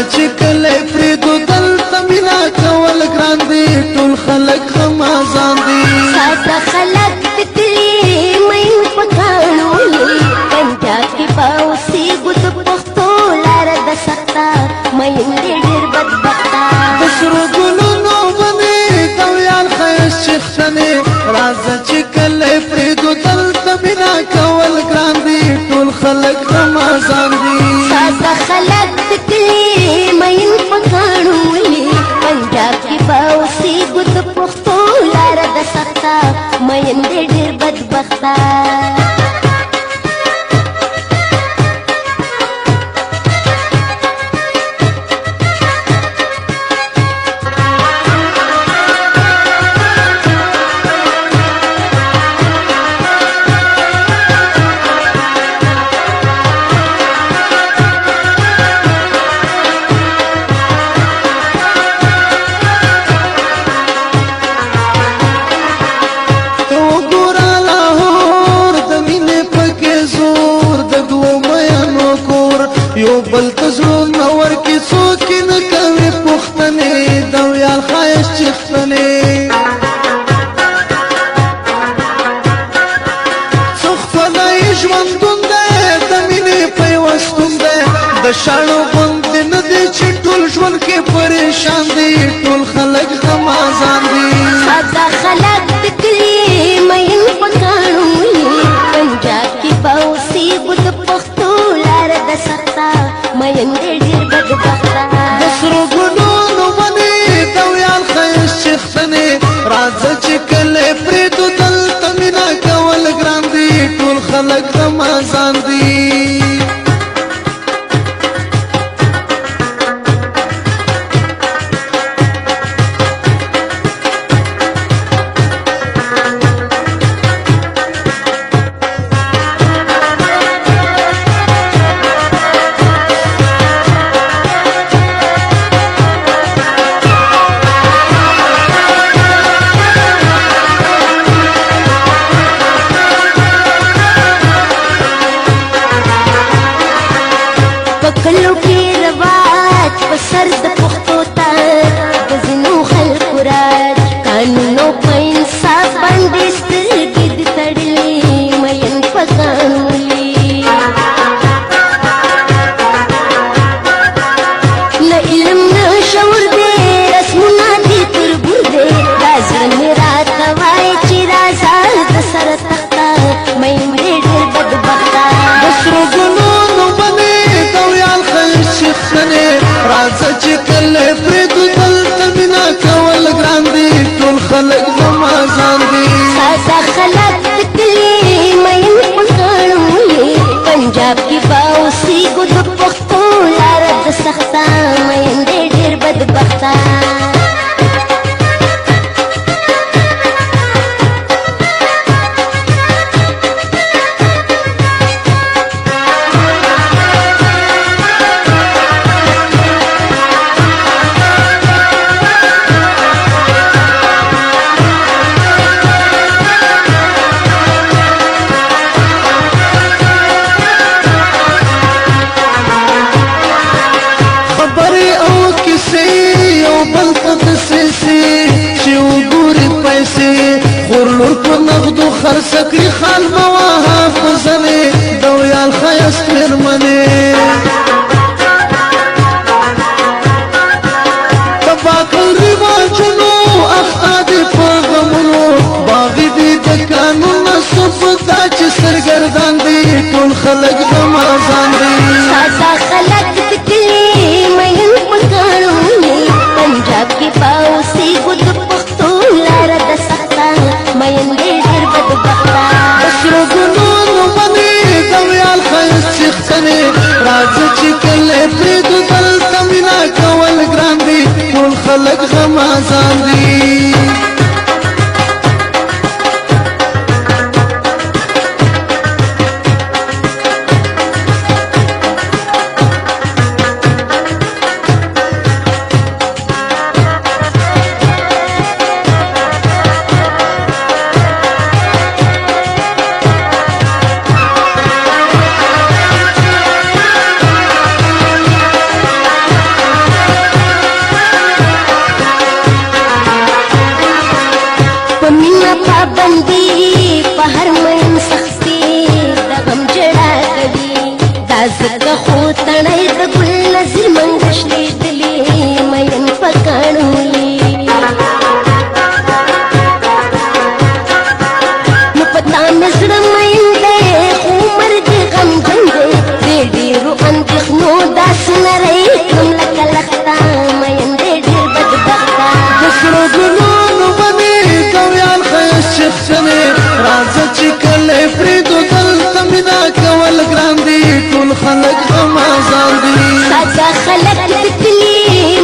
چې کله پریدو دلته مینا کول ګران دي ټول خلک خمازان دي ساده خلک تکلی مې پکانو پنجاب کې باوسي ګد پختو لار د سختا مې ډېر بدبختا د سرو ګلونو باندې دویان خیس چختنې راځه چې کله پریدو دلته مینا کول ګران دي ټول خلک خمازان دي ساده خلک تکلی مې پکانو پنجاب کې باوسي ګد پختو لار د سختا مې ډېر بدبختا یو بل تزرون نور کی څوک نه کوي پختنې دویال خایس چختنې څخفنای ژوندون ده د مینې پیوستون ده د شاړو غوندې نه دی چې ټول ژوند کې پریشان دي ټول خلک غمازان دي ساده خلک تکلی مې پکانو پنجاب کې باوسي ګد پختو لار د سختا مې ډېر بدبختا د سرو ګلونو باندې دویال خیس چختنې راځه چې کله پریدو دلته مینا کول ګران دي ټول خلک غمازان دي کلو کې رواج په سر د پښتو ته د ځینو خلکو راج قانونو په انصاف باندې سترګې دې تړلې مین په قانوني نه علم نه شعور دی رسمونه دي تربور دی راځه مې راته وایي چې راځه د سره تخته مې ډېر بدبخته د سرو ګلونو باندې دویال خیس چختنې راځه چې کله پریدو دلته مینا کول ګران دي ټول خلک غمازان دي ساده خلک تکلی مې پکانو پنجاب کې باوسي ګد پختو لار د سختا مې ډېر بدبختا خرسکری خال مواها فزنې دویال خیس مېرمنې تباکل رواجونو اخته دي په غمونو باغي دي د قانون نصب دا چې سرګردان دي ټول خلک غمازان دي ساده خلک تکلی مې پکانو پنجاب کې باوسي ګد پختو لار د سختا مې ډېر بدبختا د سرو ګلونو باندې په هر مین سختي د غم جړا کوي دا زکه خو تړی د ګل نظر منګش لیدلې مین پکانولي نو پتا مزړه مین دی عمر دې غم جن دی دې ډېرو اندېښنو داسې نری کړم لکه لښته مین دې ډېر بدبخته د سرو ګلونو باندې کویان ښایست چښتنې راځه چې کله پرېږدو دلته مینه کول ګران دي ټول خلک غمازان دي ساده خلک د کلي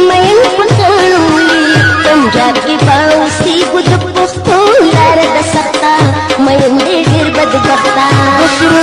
مین پکړولي پنجاب کې به اوسېږو د پښتو لاره ده سخته مین دې ډېر بدبخته د سرو